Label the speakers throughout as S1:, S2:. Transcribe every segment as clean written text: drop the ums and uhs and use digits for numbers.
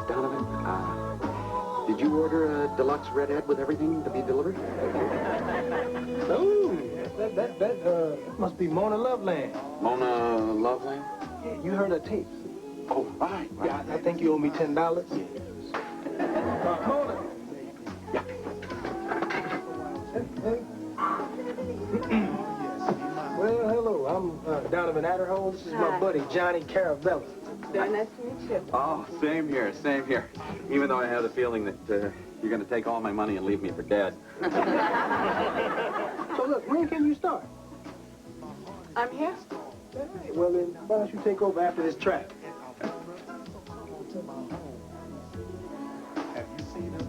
S1: Donovan, did you order a deluxe redhead with everything to be delivered?
S2: Oh, that must be Mona Loveland.
S1: Mona Loveland?
S2: Yeah, you heard her tapes.
S1: Oh, right.
S2: Yeah, I think you owe me $10. Mona.
S1: Yeah.
S2: Well, hello. I'm Donovan Adderhole. This is my buddy, Johnny Caravella.
S3: Very nice to meet you.
S1: Oh, same here, same here. Even though I have the feeling that you're going to take all my money and leave me for dead.
S2: So, look, when can you start?
S3: I'm here.
S2: All right, well, then, why don't you take over after this track?
S4: Have you seen her?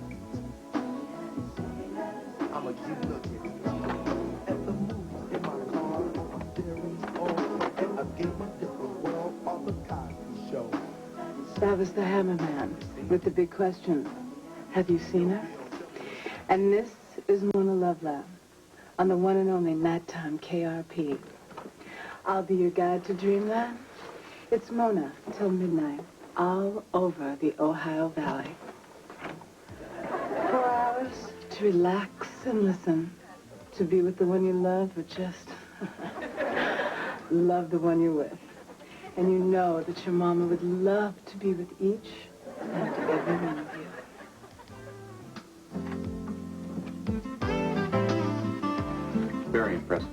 S4: I'ma keep looking at the moves in my car. I'm staring on a game of different world on the Cosby Show.
S3: That was the Hammerman with the big question. Have you seen her? And this is Mona Loveland on the one and only nighttime KRP. I'll be your guide to Dreamland. It's Mona till midnight, all over the Ohio Valley. 4 hours to relax and listen, to be with the one you love, or just love the one you're with. And you know that your mama would love to be with each and every one of you.
S1: Very impressive.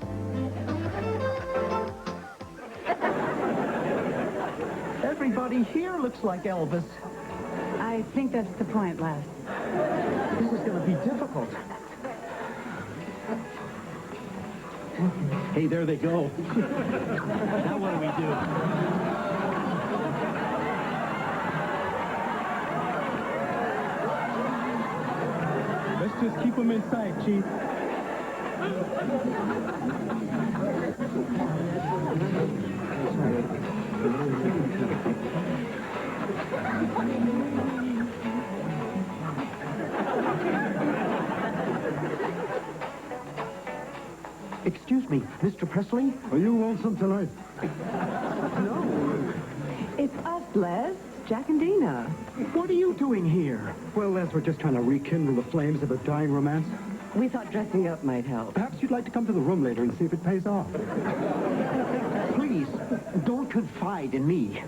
S5: Everybody here looks like Elvis.
S6: I think that's the point, Les.
S5: This is going to be difficult. Hey, there they go. Now what do we do? Let's just keep them in sight, Chief. Excuse me, Mr. Presley?
S7: Are you lonesome tonight?
S5: No.
S6: It's us, Les. Jack and Dina.
S5: What are you doing here?
S7: Well, Les, we're just trying to rekindle the flames of a dying romance.
S6: We thought dressing up might help.
S7: Perhaps you'd like to come to the room later and see if it pays off.
S5: Please, don't confide in me.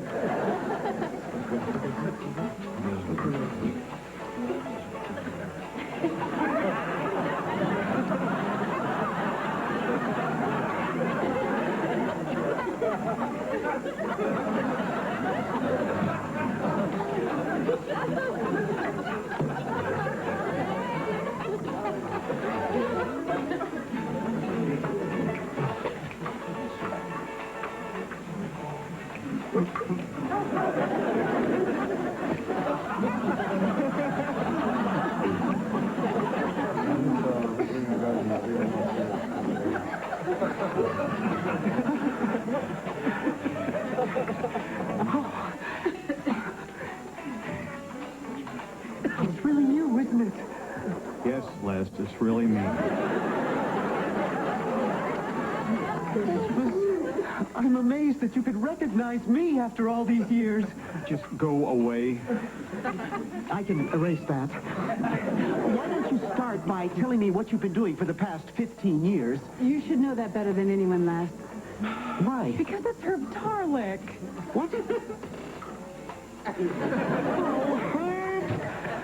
S5: It's really you, isn't it?
S7: Yes, Les, it's really me.
S5: I'm amazed that you could recognize me after all these years.
S7: Just go away.
S5: I can erase that. Why don't you start by telling me what you've been doing for the past 15 years?
S6: You should know that better than anyone, Les.
S5: Why?
S6: Because it's Herb Tarlick.
S5: What?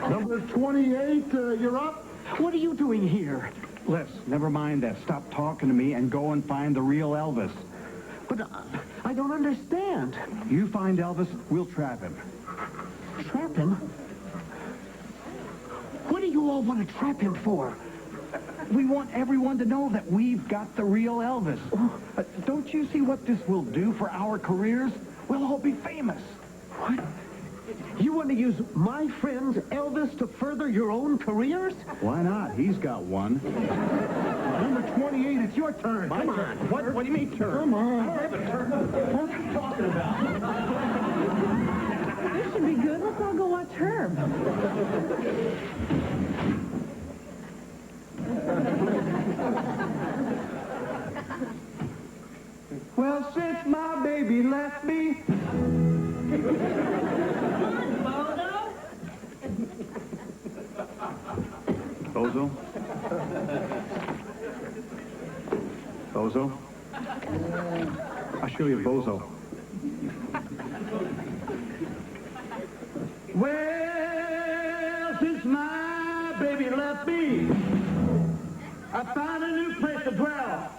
S7: Number 28, you're up.
S5: What are you doing here?
S7: Les, never mind that. Stop talking to me and go and find the real Elvis.
S5: But I don't understand.
S7: You find Elvis, we'll trap him.
S5: Trap him? What do you all want to trap him for?
S7: We want everyone to know that we've got the real Elvis. Don't you see what this will do for our careers? We'll all be famous.
S5: What? You want to use my friend Elvis to further your own careers?
S7: Why not? He's got one. Number 28, it's your turn.
S5: My turn.
S7: What do you mean turn? Come on.
S5: I don't have a turn. What are you talking about?
S6: This should be good. Let's all go watch Herb.
S7: Well, since my baby left me, Bozo? Bozo? I'll show you Bozo. Well, since my baby left me, I found a new place to dwell.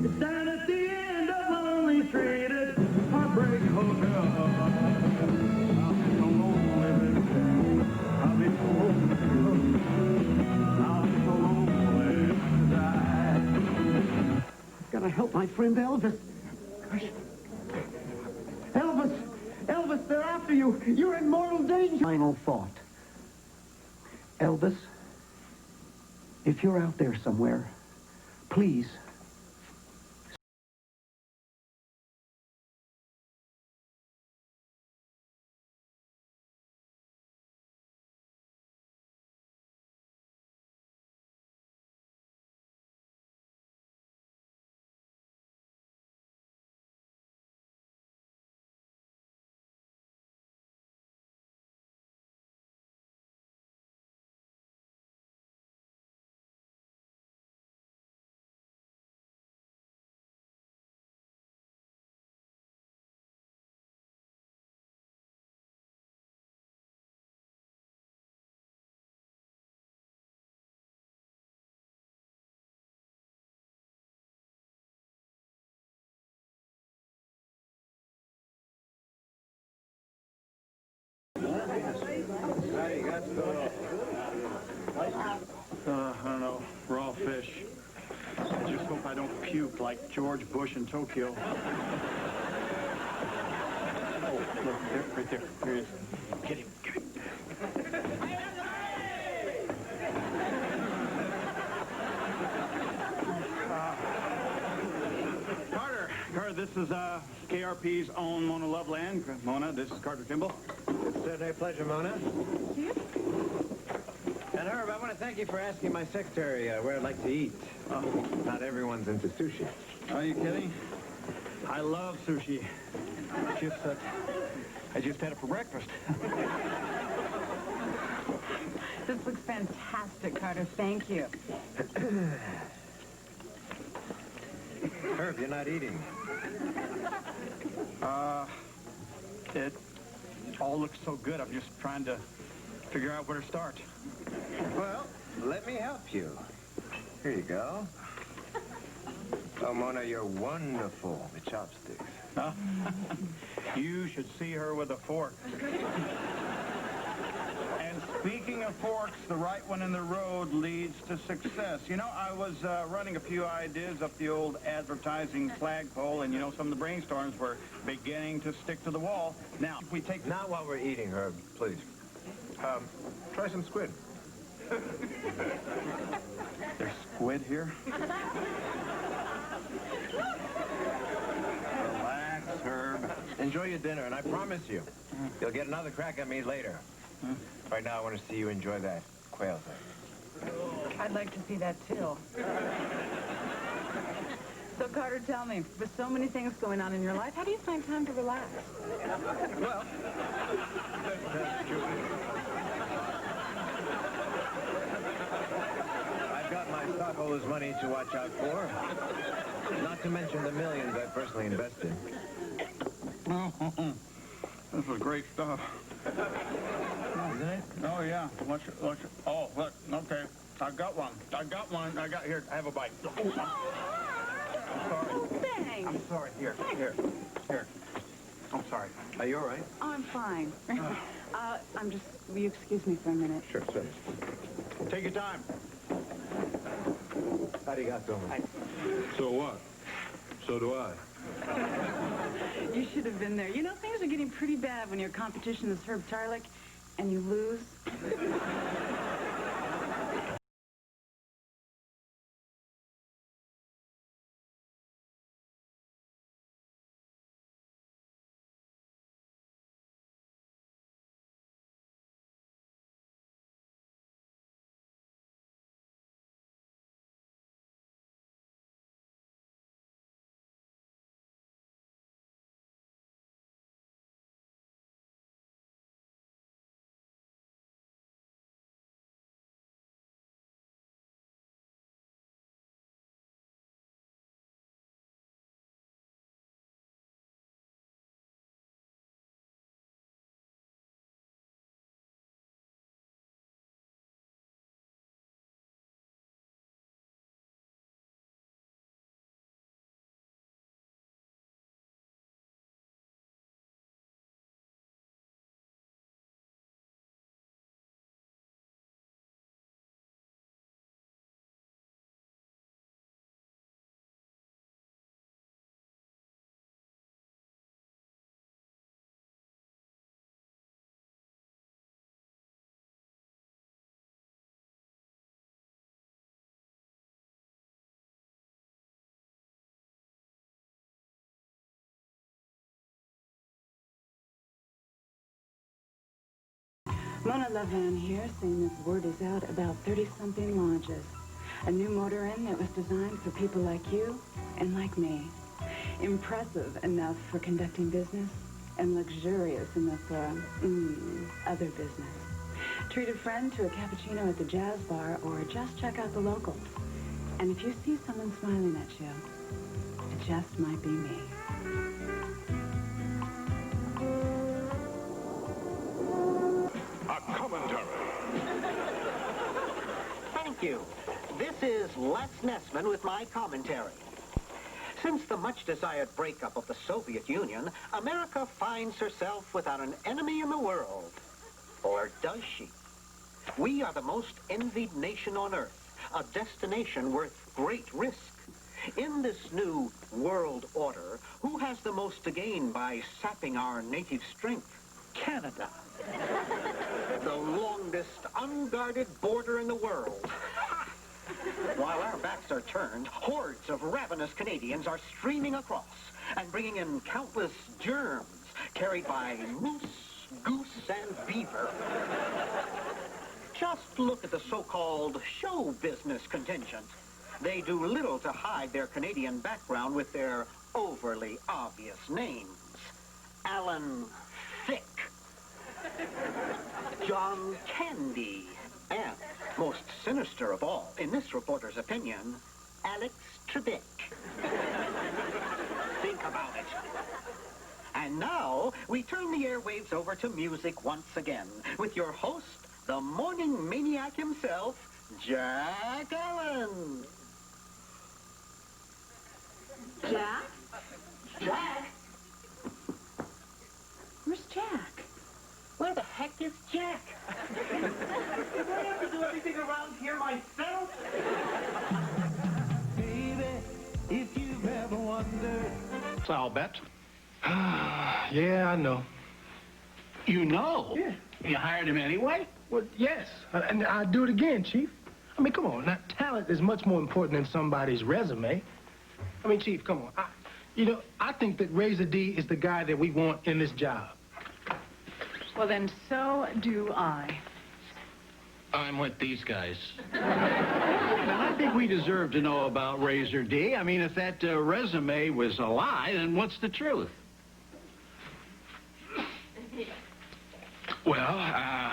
S7: It's down at the end of Lonely Street at Heartbreak Hotel. I'll be so lonely, baby. I'll be so lonely. I'll be so lonely. Gotta help my friend Elvis. Gosh. Elvis, they're after you. You're in mortal danger. Final thought. Elvis, if you're out there somewhere, please I don't know, raw fish. I just hope I don't puke like George Bush in Tokyo. Oh, look, there, right there. There he is. Get him, get him. Carter, this is KRP's own Mona Loveland. Mona, this is Carter Kimball.
S2: It's a pleasure, Mona. And Herb, I want to thank you for asking my secretary where I'd like to eat. Oh, not everyone's into sushi.
S7: Are you kidding? I love sushi. I just had it for breakfast.
S6: This looks fantastic, Carter. Thank you.
S2: Herb, you're not eating.
S7: It all looks so good. I'm just trying to figure out where to start.
S2: Well, let me help you. Here you go. Oh, Mona, you're wonderful with chopsticks.
S7: Huh? You should see her with a fork. And speaking of forks, the right one in the road leads to success. You know, I was running a few ideas up the old advertising flagpole, and, you know, some of the brainstorms were beginning to stick to the wall. Now, if we take...
S2: Not while we're eating, Herb, please. Try some squid.
S7: There's squid here? Relax, Herb.
S2: Enjoy your dinner, and I promise you, you'll get another crack at me later. Right now, I want to see you enjoy that quail thing.
S6: I'd like to see that, too. So, Carter, tell me, with so many things going on in your life, how do you find time to relax?
S2: Well, I've got my stockholders' money to watch out for. Not to mention the millions I personally invested.
S7: This was great stuff.
S2: Isn't it?
S7: Oh, yeah. Oh, look. Okay. I got one. Here, have a bite. I'm sorry.
S6: Thanks.
S7: I'm sorry. Here. I'm sorry.
S2: Are you all right?
S6: Oh, I'm fine. Will you excuse me for a minute?
S2: Sure, sir.
S7: Take your time.
S2: Arigato.
S8: So what? So do I.
S6: You should have been there. You know, things are getting pretty bad when your competition is Herb Tarlick and you lose. Mona Loveland here, saying this word is out about 30-something launches. A new motor inn that was designed for people like you and like me. Impressive enough for conducting business and luxurious enough for, other business. Treat a friend to a cappuccino at the jazz bar or just check out the locals. And if you see someone smiling at you, it just might be me.
S9: A commentary.
S10: Thank you. This is Les Nessman with my commentary. Since the much-desired breakup of the Soviet Union, America finds herself without an enemy in the world. Or does she? We are the most envied nation on Earth, a destination worth great risk. In this new world order, who has the most to gain by sapping our native strength? Canada. The longest unguarded border in the world. While our backs are turned, hordes of ravenous Canadians are streaming across and bringing in countless germs carried by moose, goose, and beaver. Just look at the so-called show business contingent. They do little to hide their Canadian background with their overly obvious names. Alan Thicke, John Candy, and, most sinister of all, in this reporter's opinion, Alex Trebek. Think about it. And now, we turn the airwaves over to music once again, with your host, the morning maniac himself, Jack Allen.
S6: Jack?
S10: Jack?
S6: Where's Jack?
S10: Where the heck is Jack?
S5: Did I have to do everything around here myself?
S4: Baby, if you've ever wondered.
S8: So I'll bet.
S11: Yeah, I know.
S7: You know?
S11: Yeah.
S7: You hired him anyway?
S11: Well, yes. And I'd do it again, Chief. I mean, come on. Now, talent is much more important than somebody's resume. I mean, Chief, come on. I think that Razor D is the guy that we want in this job.
S6: Well, then so do I.
S7: I'm with these guys. I think we deserve to know about Razor D. I mean, if that resume was a lie, then what's the truth?
S12: Well,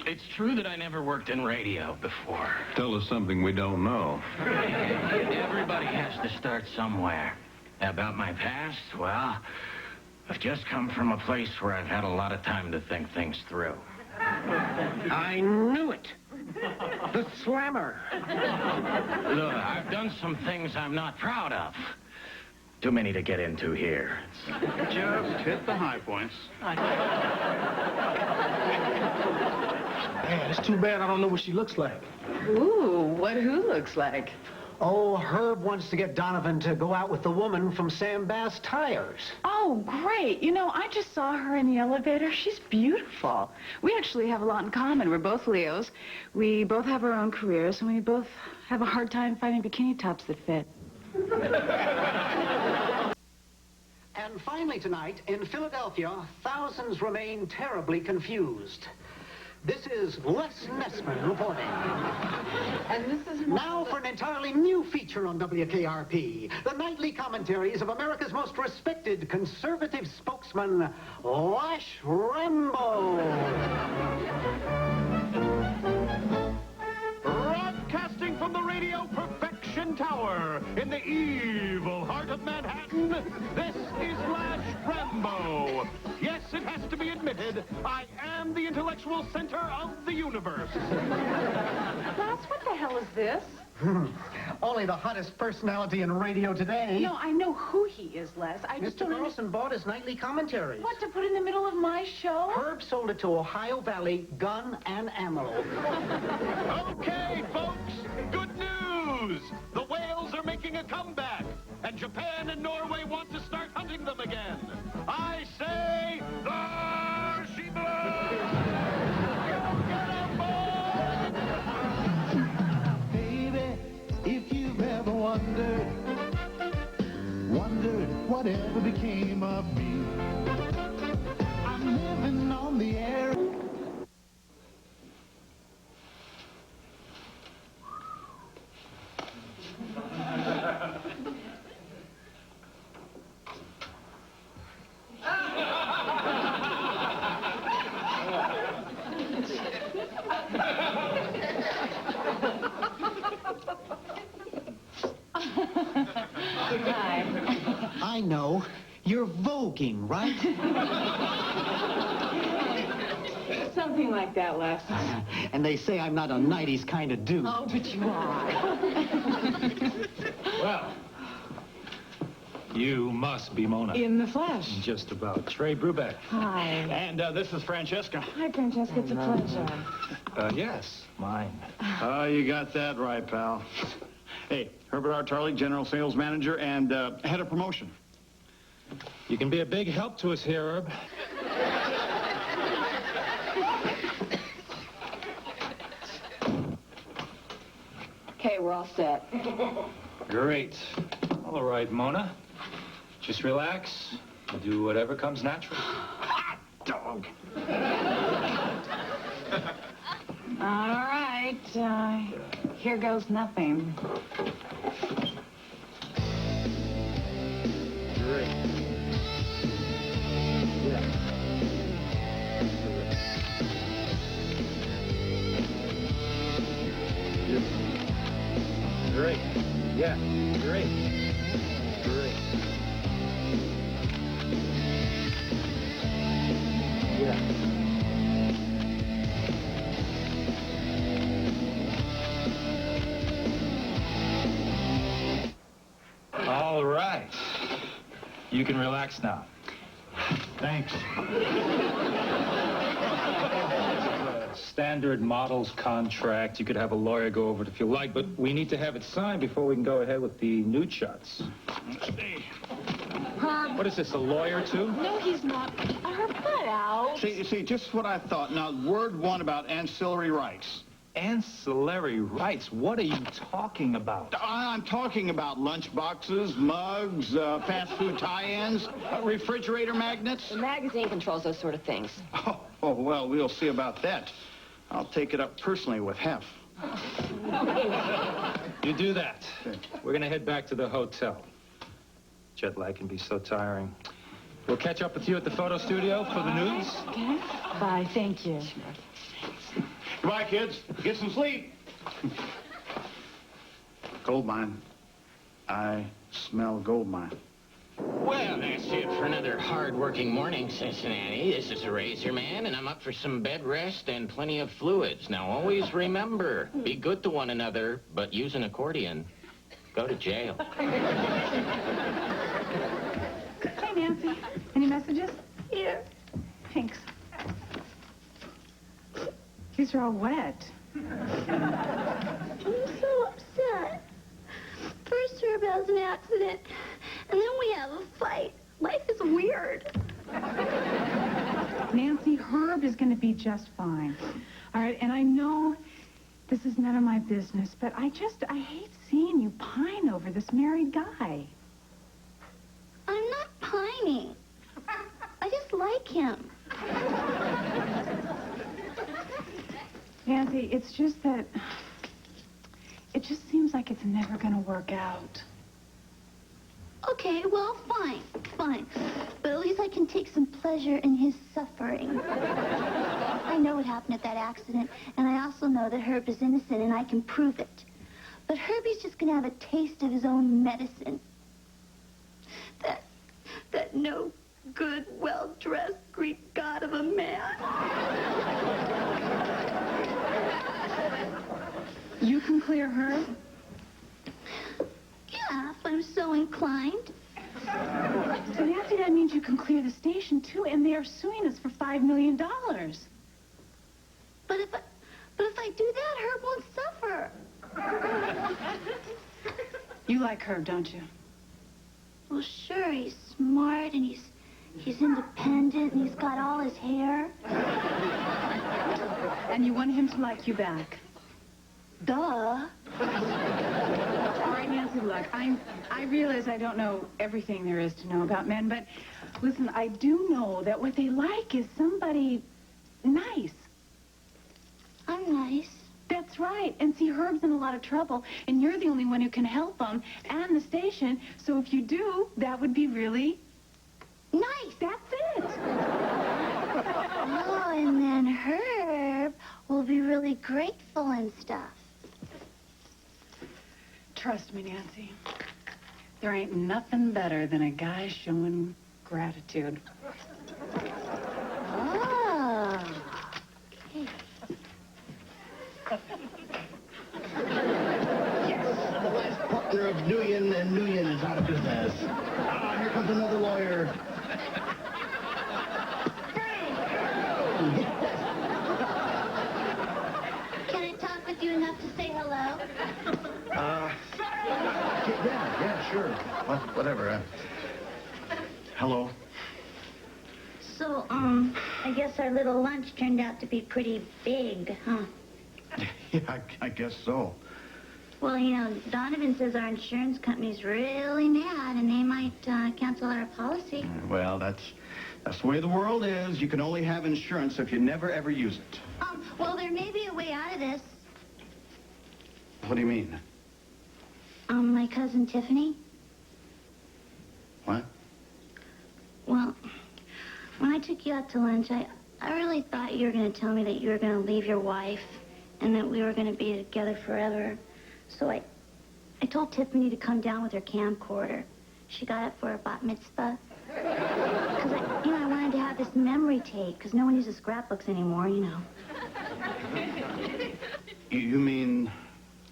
S12: it's true that I never worked in radio before.
S8: Tell us something we don't know.
S12: Everybody has to start somewhere. About my past, well, I've just come from a place where I've had a lot of time to think things through.
S10: I knew it. The slammer.
S12: Look, I've done some things I'm not proud of. Too many to get into here.
S7: Just hit the high points.
S11: Man, it's too bad I don't know what she looks like.
S6: Ooh, who looks like?
S10: Oh, Herb wants to get Donovan to go out with the woman from Sam Bass Tires.
S6: Oh, great. You know, I just saw her in the elevator. She's beautiful. We actually have a lot in common. We're both Leos. We both have our own careers, and we both have a hard time finding bikini tops that fit.
S10: And finally tonight, in Philadelphia, thousands remain terribly confused. This is Les Nessman reporting.
S6: And this is
S10: Now for an entirely new feature on WKRP, the nightly commentaries of America's most respected conservative spokesman, Lash Rambo.
S9: Broadcasting from the Radio Perfection Tower in the evil heart of Manhattan, this is Lash Rambo. Yes, it has to be admitted, I am the intellectual center of the universe.
S6: Lass, what the hell is this?
S10: Only the hottest personality in radio today.
S6: No, I know who he is, Les. I just
S10: Mr.
S6: don't
S10: Carlson bought his nightly commentaries.
S6: What, to put in the middle of my show?
S10: Herb sold it to Ohio Valley Gun and Ammo.
S9: Okay, folks, good news! The whales are making a comeback, and Japan and Norway want to start hunting them again. I say, there she blows! Get 'em, boys!
S4: Baby, if you've ever wondered whatever became of me, I'm living on the air
S5: looking, right?
S3: Something like that, Les.
S5: And they say I'm not a 90s kind of dude.
S3: Oh, but you are.
S13: Well, you must be Mona.
S3: In the flesh.
S13: Just about. Trey Brubeck.
S3: Hi.
S9: And this is Francesca.
S3: Hi, Francesca. It's a pleasure.
S13: Yes, mine.
S9: Oh, you got that right, pal. Hey, Herbert R. Tarley, General Sales Manager and Head of Promotion.
S13: You can be a big help to us here, Herb.
S3: Okay, we're all set.
S13: Great. All right, Mona. Just relax. Do whatever comes natural.
S9: Hot dog.
S6: All right. Here goes nothing.
S13: Great. Great. Yeah, great. Great. Yeah. All right. You can relax now. Thanks. Standard models contract. You could have a lawyer go over it if you like, but we need to have it signed before we can go ahead with the nude shots.
S6: Herb.
S13: What is this, a lawyer too?
S6: No, he's not. Herb, cut out.
S9: See, just what I thought. Now, word one about ancillary rights.
S13: Ancillary rights? What are you talking about?
S9: I'm talking about lunch boxes, mugs, fast food tie-ins, refrigerator magnets.
S14: The magazine controls those sort of things.
S9: Oh, well, we'll see about that. I'll take it up personally with Hef.
S13: You do that. We're going to head back to the hotel. Jet lag can be so tiring. We'll catch up with you at the photo studio for the nudes.
S6: Okay. Bye. Thank you.
S9: Goodbye, kids. Get some sleep. Gold mine. I smell gold mine.
S12: Well, that's it for another hard-working morning, Cincinnati. This is the Razor Man, and I'm up for some bed rest and plenty of fluids. Now, always remember, be good to one another, but use an accordion. Go to jail.
S6: Hey, Nancy. Any messages? Here. Thanks. These are all wet.
S15: I'm so upset. First Herb has an accident, and then we have a fight. Life is weird.
S6: Nancy, Herb is going to be just fine. All right, and I know this is none of my business, but I hate seeing you pine over this married guy.
S15: I'm not pining. I just like him.
S6: Nancy, it's just that it just seems like it's never going to work out.
S15: Okay, well, fine. But at least I can take some pleasure in his suffering. I know what happened at that accident, and I also know that Herb is innocent, and I can prove it. But Herbie's just going to have a taste of his own medicine. That no good, well-dressed Greek god of a man.
S6: You can clear Herb?
S15: Yeah, if I'm so inclined.
S6: So, Nancy, that means you can clear the station, too, and they are suing us for $5 million.
S15: But if I do that, Herb won't suffer.
S6: You like Herb, don't you?
S15: Well, sure, he's smart, and he's independent, and he's got all his hair.
S6: And you want him to like you back?
S15: Duh.
S6: All right, Nancy, look, I realize I don't know everything there is to know about men, but listen, I do know that what they like is somebody nice.
S15: I'm nice.
S6: That's right. And see, Herb's in a lot of trouble, and you're the only one who can help him and the station. So if you do, that would be really
S15: nice.
S6: That's it.
S15: Oh, and then Herb will be really grateful and stuff.
S6: Trust me, Nancy. There ain't nothing better than a guy showing gratitude.
S15: Oh.
S16: Yes, the last partner of Nguyen and Nguyen is out of business. Ah, here comes another lawyer.
S15: Can I talk with you enough to say hello?
S16: Yeah, sure. Well, whatever. Hello.
S15: So, I guess our little lunch turned out to be pretty big, huh?
S16: Yeah, I guess so.
S15: Well, you know, Donovan says our insurance company's really mad and they might cancel our policy.
S16: Well, that's the way the world is. You can only have insurance if you never, ever use it.
S15: Well, there may be a way out of this.
S16: What do you mean?
S15: My cousin Tiffany.
S16: What?
S15: Well, when I took you out to lunch, I really thought you were going to tell me that you were going to leave your wife and that we were going to be together forever. So I told Tiffany to come down with her camcorder. She got it for her bat mitzvah. Because, I wanted to have this memory tape, because no one uses scrapbooks anymore, you know.
S16: You mean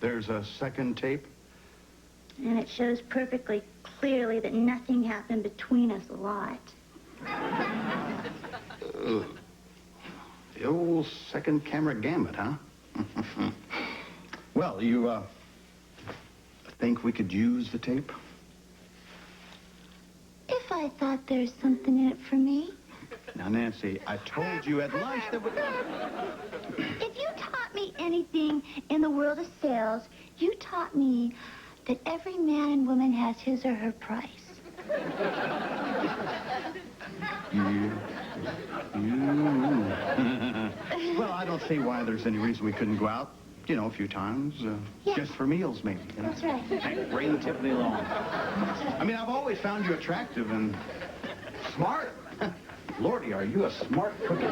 S16: there's a second tape?
S15: And it shows perfectly clearly that nothing happened between us a lot.
S16: The old second camera gambit, huh? Well, you, think we could use the tape?
S15: If I thought there's something in it for me.
S16: Now, Nancy, I told you at lunch that we...
S15: If you taught me anything in the world of sales, you taught me that every man and woman has his or her price.
S16: Well, I don't see why there's any reason we couldn't go out, a few times. Just for meals, maybe.
S15: That's right.
S16: Hey, bring Tiffany along. I mean, I've always found you attractive and smart. Lordy, are you a smart cookie?